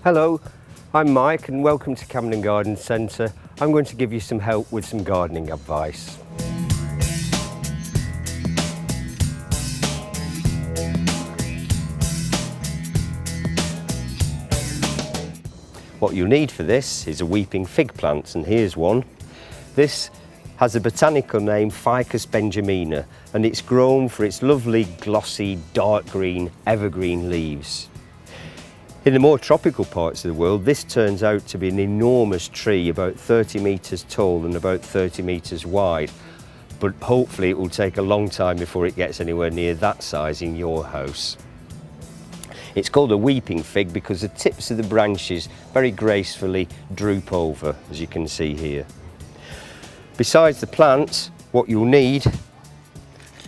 Hello, I'm Mike and welcome to Camden Garden Centre. I'm going to give you some help with some gardening advice. What you'll need for this is a weeping fig plant, and here's one. This has a botanical name Ficus benjamina, and it's grown for its lovely glossy dark green evergreen leaves. In the more tropical parts of the world, this turns out to be an enormous tree, about 30 metres tall and about 30 metres wide, but hopefully it will take a long time before it gets anywhere near that size in your house. It's called a weeping fig because the tips of the branches very gracefully droop over, as you can see here. Besides the plant, what you'll need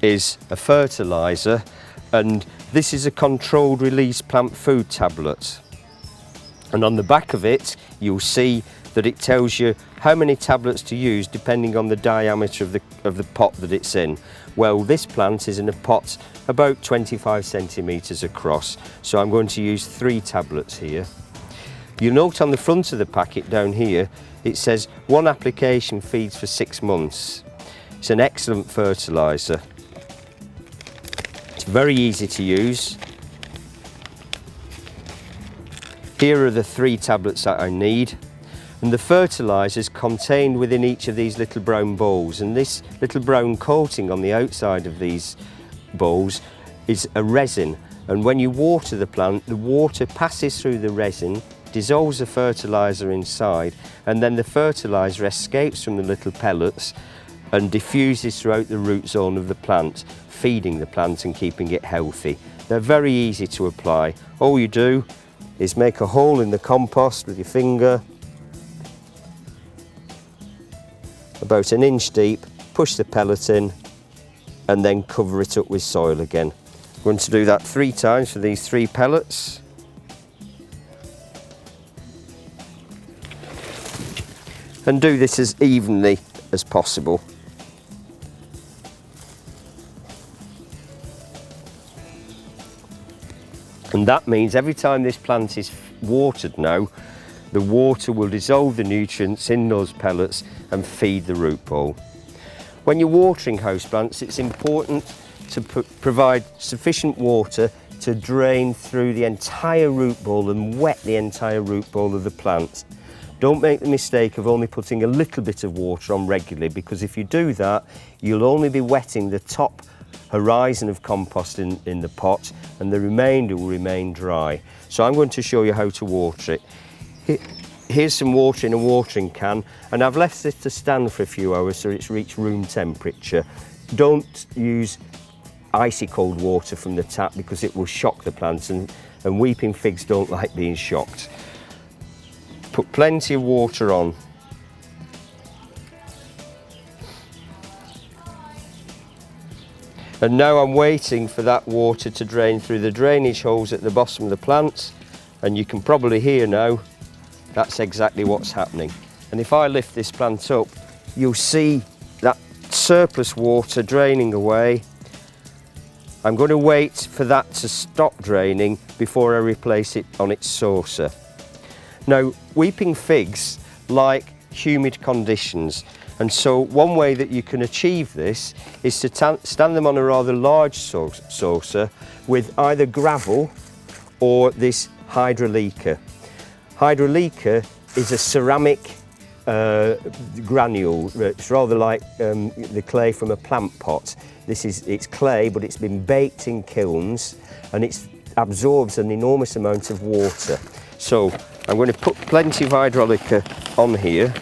is a fertilizer, and this is a controlled release plant food tablet. And on the back of it, you'll see that it tells you how many tablets to use depending on the diameter of the pot that it's in. Well, this plant is in a pot about 25 centimetres across, so I'm going to use 3 tablets here. You'll note on the front of the packet down here, it says 1 application feeds for 6 months. It's an excellent fertiliser. It's very easy to use. Here are the 3 tablets that I need. And the fertiliser is contained within each of these little brown bowls, and this little brown coating on the outside of these bowls is a resin, and when you water the plant, the water passes through the resin, dissolves the fertiliser inside, and then the fertiliser escapes from the little pellets and diffuses throughout the root zone of the plant, feeding the plant and keeping it healthy. They're very easy to apply. All you do is make a hole in the compost with your finger, about 1 inch deep, push the pellet in and then cover it up with soil again. I'm going to do that 3 times for these 3 pellets. And do this as evenly as possible. And that means every time this plant is watered now, the water will dissolve the nutrients in those pellets and feed the root ball. When you're watering houseplants, it's important to provide sufficient water to drain through the entire root ball and wet the entire root ball of the plant. Don't make the mistake of only putting a little bit of water on regularly, because if you do that, you'll only be wetting the top horizon of compost in the pot, and the remainder will remain dry. So I'm going to show you how to water it. Here's some water in a watering can, and I've left this to stand for a few hours so it's reached room temperature. Don't use icy cold water from the tap because it will shock the plants, and weeping figs don't like being shocked. Put plenty of water on. And now I'm waiting for that water to drain through the drainage holes at the bottom of the plants, and you can probably hear now that's exactly what's happening. And if I lift this plant up, you'll see that surplus water draining away. I'm going to wait for that to stop draining before I replace it on its saucer. Now, weeping figs like humid conditions, and so one way that you can achieve this is to stand them on a rather large saucer with either gravel or this Hydra. Hydra is a ceramic granule. It's rather like the clay from a plant pot. It's clay, but it's been baked in kilns, and it absorbs an enormous amount of water. So I'm going to put plenty of Hydra on here.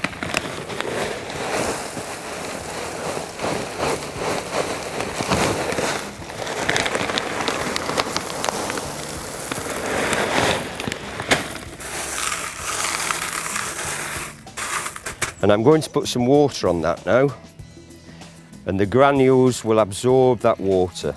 And I'm going to put some water on that now, and the granules will absorb that water.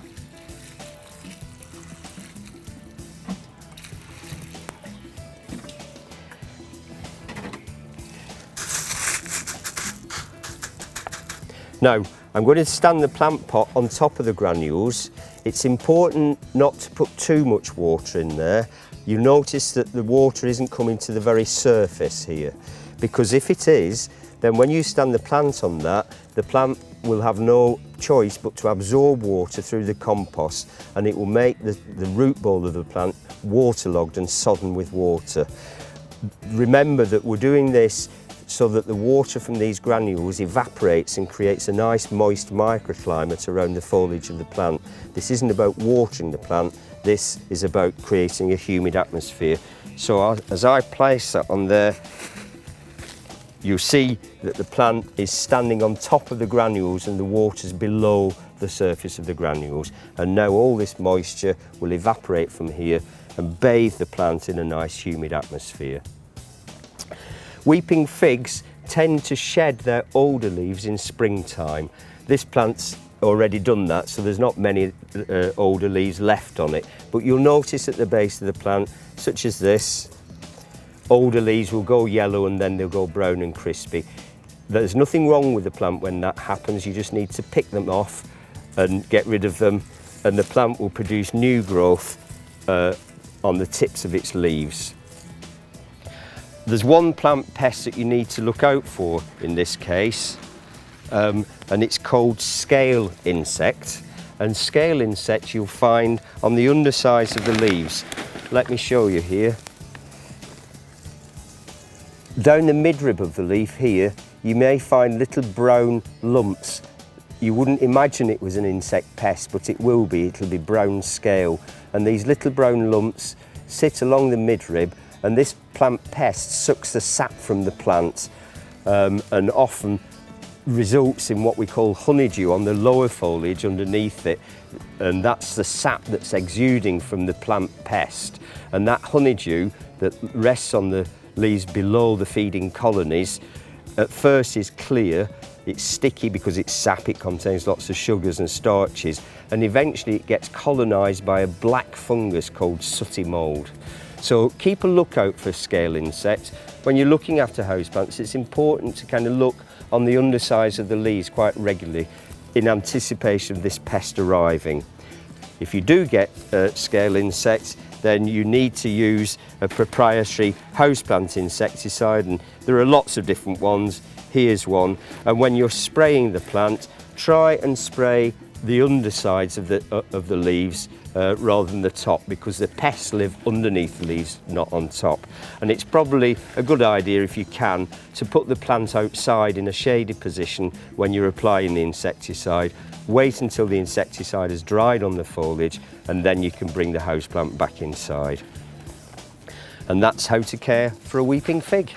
Now, I'm going to stand the plant pot on top of the granules. It's important not to put too much water in there. you notice that the water isn't coming to the very surface here, because if it is, then when you stand the plant on that, the plant will have no choice but to absorb water through the compost, and it will make the root ball of the plant waterlogged and sodden with water. Remember that we're doing this so that the water from these granules evaporates and creates a nice moist microclimate around the foliage of the plant. This isn't about watering the plant, this is about creating a humid atmosphere. So as I place that on there, you'll see that the plant is standing on top of the granules and the water's below the surface of the granules. And now all this moisture will evaporate from here and bathe the plant in a nice humid atmosphere. Weeping figs tend to shed their older leaves in springtime. This plant's already done that, so there's not many older leaves left on it. But you'll notice at the base of the plant, such as this, older leaves will go yellow and then they'll go brown and crispy. There's nothing wrong with the plant when that happens. You just need to pick them off and get rid of them, and the plant will produce new growth on the tips of its leaves. There's one plant pest that you need to look out for in this case, and it's called scale insect. And scale insects you'll find on the undersides of the leaves. Let me show you here. Down the midrib of the leaf here, you may find little brown lumps. You wouldn't imagine it was an insect pest, but it will be. It'll be brown scale. And these little brown lumps sit along the midrib, and this plant pest sucks the sap from the plant and often results in what we call honeydew on the lower foliage underneath it, and that's the sap that's exuding from the plant pest. And that honeydew that rests on the leaves below the feeding colonies at first is clear, it's sticky because it's sap, it contains lots of sugars and starches, and eventually it gets colonised by a black fungus called sooty mould. So keep a lookout for scale insects. When you're looking after houseplants, it's important to kind of look on the undersides of the leaves quite regularly in anticipation of this pest arriving. If you do get scale insects, then you need to use a proprietary houseplant insecticide, and there are lots of different ones. Here's one. And when you're spraying the plant, try and spray the undersides of the leaves rather than the top, because the pests live underneath the leaves, not on top. And it's probably a good idea, if you can, to put the plant outside in a shaded position when you're applying the insecticide. Wait until the insecticide has dried on the foliage, and then you can bring the houseplant back inside. And that's how to care for a weeping fig.